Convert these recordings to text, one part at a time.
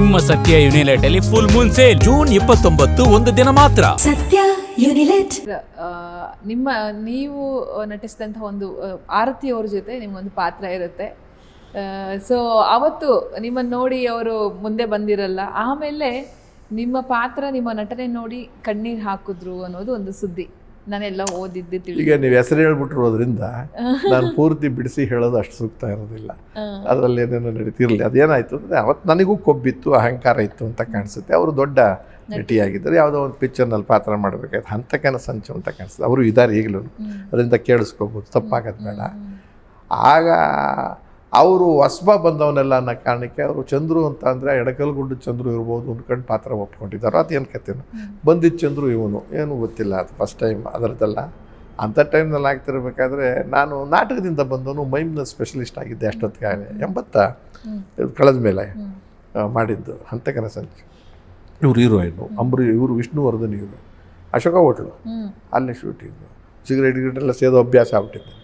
ನಿಮ್ಮ ಸತ್ಯ ಯುನಿಲೆಟ್ ಅಲ್ಲಿ ಫುಲ್ ಮೂನ್ ಸೇಲ್ ಜೂನ್ 29 ಒಂದು ದಿನ ಮಾತ್ರ. ಸತ್ಯ ಯುನಿಲೆಟ್. ನೀವು ನಟಿಸಿದಂತಹ ಒಂದು ಆರತಿ ಅವ್ರ ಜೊತೆ ನಿಮ್ಗೊಂದು ಪಾತ್ರ ಇರುತ್ತೆ. ಸೊ ಅವತ್ತು ನಿಮ್ಮನ್ನು ನೋಡಿ ಅವರು ಮುಂದೆ ಬಂದಿರಲ್ಲ, ಆಮೇಲೆ ನಿಮ್ಮ ಪಾತ್ರ ನಿಮ್ಮ ನಟನೆ ನೋಡಿ ಕಣ್ಣೀರು ಹಾಕಿದ್ರು ಅನ್ನೋದು ಒಂದು ಸುದ್ದಿ ನಾನೆಲ್ಲ ಓದಿದ್ದೆ. ಈಗ ನೀವು ಹೆಸರು ಹೇಳ್ಬಿಟ್ಟಿರೋದ್ರಿಂದ ನಾನು ಪೂರ್ತಿ ಬಿಡಿಸಿ ಹೇಳೋದು ಅಷ್ಟು ಸೂಕ್ತ ಇರೋದಿಲ್ಲ. ಅದರಲ್ಲಿ ಏನೇನೋ ನಡೀತಿರಲಿ. ಅದೇನಾಯಿತು ಅಂದರೆ ಅವತ್ತು ನನಗೂ ಕೊಬ್ಬಿತ್ತು, ಅಹಂಕಾರ ಇತ್ತು ಅಂತ ಕಾಣಿಸುತ್ತೆ. ಅವರು ದೊಡ್ಡ ನಟಿಯಾಗಿದ್ದರು, ಯಾವುದೋ ಒಂದು ಪಿಕ್ಚರ್ನಲ್ಲಿ ಪಾತ್ರ ಮಾಡಬೇಕಾಯ್ತು, ಹಂತಕನ ಸಂಚು ಅಂತ ಕಾಣಿಸ್ತದೆ. ಅವರು ಇದ್ದಾರೆ ಈಗಲೂ, ಅದರಿಂದ ಕೇಳಿಸ್ಕೋಬೋದು, ತಪ್ಪಾಗೋದು ಬೇಡ. ಆಗ ಅವರು ಹೊಸಬ ಬಂದವನೆಲ್ಲ ಅನ್ನೋ ಕಾರಣಕ್ಕೆ ಅವರು ಚಂದ್ರು ಅಂತ ಅಂದರೆ ಎಡಕಲ್ಗುಡ್ಡ ಚಂದ್ರು ಇರ್ಬೋದು ಅಂದ್ಕೊಂಡು ಪಾತ್ರ ಒಪ್ಕೊಂಡಿದ್ದಾರೆ. ಅದೇನು ಕಥೆನು ಬಂದಿದ್ದ ಚಂದ್ರು ಇವನು ಏನು ಗೊತ್ತಿಲ್ಲ, ಅದು ಫಸ್ಟ್ ಟೈಮ್ ಅದರದ್ದೆಲ್ಲ. ಅಂಥ ಟೈಮ್ನಲ್ಲಿ ಆಗ್ತಿರ್ಬೇಕಾದ್ರೆ ನಾನು ನಾಟಕದಿಂದ ಬಂದವನು ಮೈಮ್ನ ಸ್ಪೆಷಲಿಸ್ಟ್ ಆಗಿದ್ದೆ ಅಷ್ಟೊತ್ತಿಗೆ. 80 ಕಳೆದ ಮೇಲೆ ಮಾಡಿದ್ದು ಹಂತಕನ ಸಂಚು. ಇವರು ಹೀರೋಯಿನು ಇವರು ವಿಷ್ಣುವರ್ಧನ್, ಇವರು ಅಶೋಕ ಹೋಟ್ಲು, ಅಲ್ಲೇ ಶೂಟಿಂಗು, ಸಿಗರೇಟ್ ಸೇದೋ ಅಭ್ಯಾಸ ಆಗ್ಬಿಟ್ಟಿದ್ದೆ.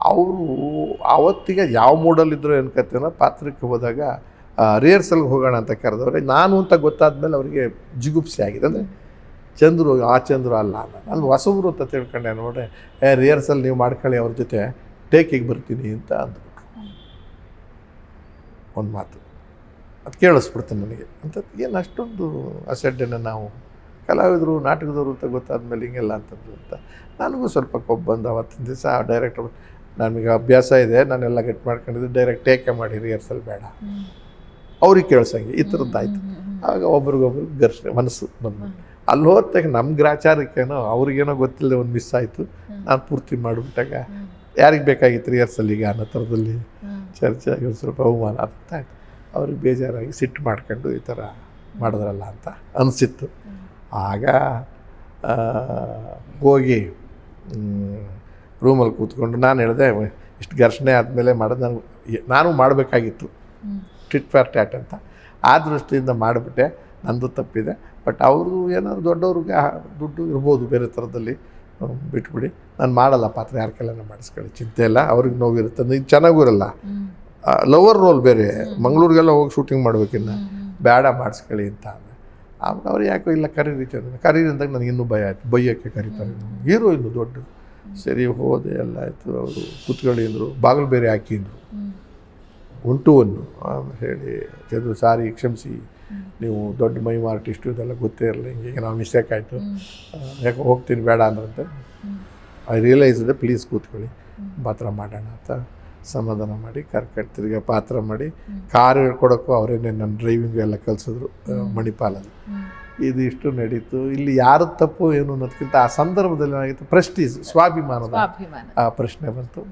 ಅವರು ಆವತ್ತಿಗೆ ಯಾವ ಮೂಡಲ್ಲಿದ್ದರು ಅನ್ಕತ್ತೇನೋ ಪಾತ್ರಕ್ಕೆ ಹೋದಾಗ ರಿಹರ್ಸಲ್ಗೆ ಹೋಗೋಣ ಅಂತ ಕರೆದವ್ರೆ. ನಾನು ಅಂತ ಗೊತ್ತಾದ್ಮೇಲೆ ಅವರಿಗೆ ಜಿಗುಪ್ಸೆ ಆಗಿದೆ. ಅಂದರೆ ಚಂದ್ರು ಚಂದ್ರು ಅಲ್ಲ ನಾನು ಹೊಸಬ್ರು ಅಂತ ತಿಳ್ಕೊಂಡೆ. ನೋಡ್ರೆ ರಿಹರ್ಸಲ್ ನೀವು ಮಾಡ್ಕೊಳ್ಳಿ, ಅವ್ರ ಜೊತೆ ಟೇಕಿಗೆ ಬರ್ತೀನಿ ಅಂತ ಅಂದ್ಬಿಟ್ರು. ಒಂದು ಮಾತು ಅದು ಕೇಳಿಸ್ಬಿಡ್ತೀನಿ ನನಗೆ ಅಂತ. ಏನು ಅಷ್ಟೊಂದು ಅಸಡ್ಡೆನ ನಾವು ಕಲಾವಿದರು ನಾಟಕದವರು ಅಂತ ಗೊತ್ತಾದ್ಮೇಲೆ ಹಿಂಗೆಲ್ಲ ಅಂತಂದ್ರು ಅಂತ ನನಗೂ ಸ್ವಲ್ಪ ಕೊಬ್ಬು ಬಂದು ಅವತ್ತಿನ ದಿವಸ ಡೈರೆಕ್ಟರ್, ನನಗೆ ಅಭ್ಯಾಸ ಇದೆ, ನಾನೆಲ್ಲ ಗಟ್ಟಿ ಮಾಡ್ಕೊಂಡಿದ್ದು, ಡೈರೆಕ್ಟ್ ಟೇಕೆ ಮಾಡಿ ರಿಹರ್ಸಲ್ ಬೇಡ, ಅವ್ರಿಗೆ ಕೇಳ್ಸಂಗೆ ಈ ಥರದ್ದಾಯ್ತು. ಆಗ ಒಬ್ರಿಗೊಬ್ರು ಘರ್ಷಣೆ ಮನಸ್ಸು ಬಂದು ಅಲ್ಲಿ ಹೋದಾಗ ನಮ್ಮ ಗ್ರಾಚಾರಕ್ಕೇನೋ ಅವ್ರಿಗೇನೋ ಗೊತ್ತಿಲ್ಲದೆ ಒಂದು ಮಿಸ್ ಆಯಿತು. ನಾನು ಪೂರ್ತಿ ಮಾಡಿಬಿಟ್ಟಾಗ ಯಾರಿಗೆ ಬೇಕಾಗಿತ್ತು ರಿಹರ್ಸಲ್ಲಿಗೆ ಅನ್ನೋ ಥರದಲ್ಲಿ ಚರ್ಚೆ ಆಗಿ ಒಂದು ಸ್ವಲ್ಪ ಅವಮಾನ ಅಂತ ಆಯಿತು. ಅವ್ರಿಗೆ ಬೇಜಾರಾಗಿ ಸಿಟ್ಟು ಮಾಡ್ಕೊಂಡು ಈ ಥರ ಮಾಡಿದ್ರಲ್ಲ ಅಂತ ಅನಿಸಿತ್ತು. ಆಗ ಹೋಗಿ ರೂಮಲ್ಲಿ ಕೂತ್ಕೊಂಡು ನಾನು ಹೇಳಿದೆ, ಇಷ್ಟು ಘರ್ಷಣೆ ಆದಮೇಲೆ ಮಾಡೋದು ನಾನು ಮಾಡಬೇಕಾಗಿತ್ತು ಟಿಟ್ ಫಾರ್ ಟ್ಯಾಟ್ ಅಂತ. ಆ ದೃಷ್ಟಿಯಿಂದ ಮಾಡಿಬಿಟ್ಟೆ, ನಂದು ತಪ್ಪಿದೆ. ಬಟ್ ಅವರು ಏನಾದ್ರು ದೊಡ್ಡವ್ರಿಗೆ ದುಡ್ಡು ಇರ್ಬೋದು ಬೇರೆ ಥರದಲ್ಲಿ, ಬಿಟ್ಬಿಡಿ, ನಾನು ಮಾಡಲ್ಲ ಪಾತ್ರ, ಯಾರ ಕೈಲನ್ನ ಮಾಡಿಸ್ಕೊಳ್ಳಿ, ಚಿಂತೆ ಇಲ್ಲ, ಅವ್ರಿಗೆ ನೋವಿರುತ್ತೆ. ಇದು ಚೆನ್ನಾಗೂ ಇರಲ್ಲ, ಲವರ್ ರೋಲ್ ಬೇರೆ, ಮಂಗಳೂರಿಗೆಲ್ಲ ಹೋಗಿ ಶೂಟಿಂಗ್ ಮಾಡ್ಬೇಕಿನ್ನ, ಬೇಡ ಮಾಡಿಸ್ಕೊಳ್ಳಿ ಅಂತ. ಆಮೇಲೆ ಅವ್ರು ಯಾಕೋ ಇಲ್ಲ ಕರೀರಿ ಅಂದಾಗ ನನಗೆ ಇನ್ನೂ ಭಯ ಆಯಿತು, ಬೈಯೋಕ್ಕೆ ಕರೀತಾರೆ. ಹೀರೋಯಿನ್ನು ದೊಡ್ಡ ಸರಿ ಹೋದೆ, ಎಲ್ಲ ಆಯಿತು. ಅವರು ಕೂತ್ಕೊಳ್ಳಿ ಅಂದರು, ಬಾಗಿಲು ಬೇರೆ ಹಾಕಿದ್ರು 1 to 1 ಹೇಳಿ, ಚಂದ್ರು ಸಾರಿ ಕ್ಷಮಿಸಿ, ನೀವು ದೊಡ್ಡ ಮೈಮ್ ಆರ್ಟಿಸ್ಟು, ಇದೆಲ್ಲ ಗೊತ್ತೇ ಇರಲಿಲ್ಲ, ಹಿಂಗೆ ನಾವು ಮಿಸ್ಟೇಕ್ ಆಯಿತು, ಯಾಕೆ ಹೋಗ್ತೀನಿ ಬೇಡ ಅಂದ್ರಂತೆ. ಐ ರಿಯಲೈಸ್ ಇದೆ, ಪ್ಲೀಸ್ ಕೂತ್ಕೊಳ್ಳಿ, ಪಾತ್ರ ಮಾಡೋಣ ಅಂತ ಸಮಾಧಾನ ಮಾಡಿ ಕರ್ಕೊಂಡು ತಿರ್ಗಿ ಪಾತ್ರ ಮಾಡಿ ಕಾರ್ ಹೇಳ್ಕೊಡೋಕ್ಕೂ ಅವರೇನೆ ನನ್ನ ಡ್ರೈವಿಂಗು ಎಲ್ಲ ಕಲಿಸಿದ್ರು ಮಣಿಪಾಲಲ್ಲಿ. ಇದು ಇಷ್ಟು ನಡೀತು. ಇಲ್ಲಿ ಯಾರು ತಪ್ಪು ಏನು ಅನ್ನೋದಕ್ಕಿಂತ ಆ ಸಂದರ್ಭದಲ್ಲಿ ಏನಾಗಿತ್ತು, ಪ್ರೆಸ್ಟೀಜ್, ಸ್ವಾಭಿಮಾನದ ಆ ಪ್ರಶ್ನೆ ಬಂತು.